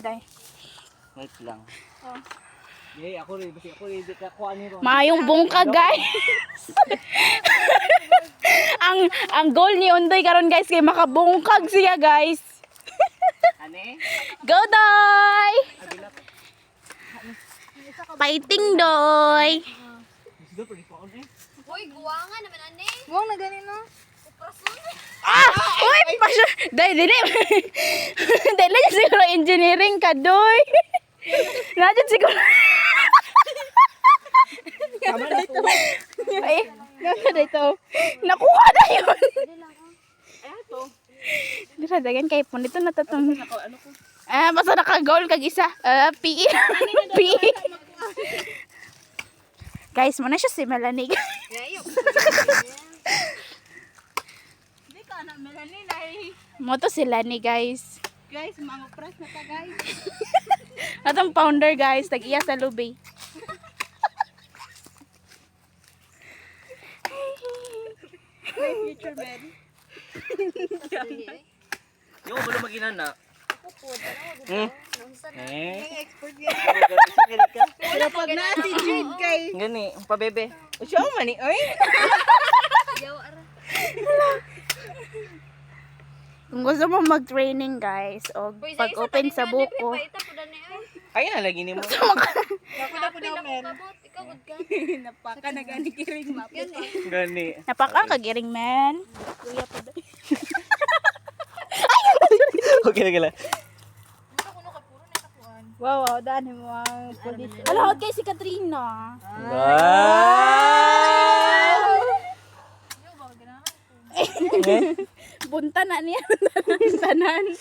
day. Wait lang. Oh. Yay, ako rin. Basi ako rin. Kuha niyo. Maayong bungkag guys. ang goal ni Undoy karon guys kay makabungkag siya guys. Ane? Go Doy! Fighting Doy! Gusto pag ikaw eh. Uy, guwangan naman ane. Buwang na ganito. Ah! Uy! Pasyo! Day, dili! Dili niya siguro engineering ka, Doy! Nadyan siguro. Tama na ito. Ay, naka dito. Nakuha na yun! Dira, dagan kay po. Dito natatong. Ano ko? Ah, basta naka-goal kag isa. PE. PE. Guys, muna siya si Melanie. Yayo. Hindi ka na Melanie na Moto sila ni guys. Guys, mga press na ta guys. Atong founder guys, tag-iya sa lobby. My future bed. Yung ulo mag-inana. Hmm? Eh? Expert yan. Galit ka? Pero pag na-attitude kay... Gani, pabebe. O siya man eh. Ay! Yaw ara. Kung gusto mo mag-training guys, o pag-open sa buko. Paita po dani ay. Kaya na lagi ni mo. Ako na po na Mel. Kabot, ikaw gud ka. Napaka na gani kiring map. Gani. Napaka kagiring man. Kuya pa dahil. Okay na gala. Wow, wow, daan mo ang police. Alahot kay si Katrina. Wow! Bunta na niya. Tanan.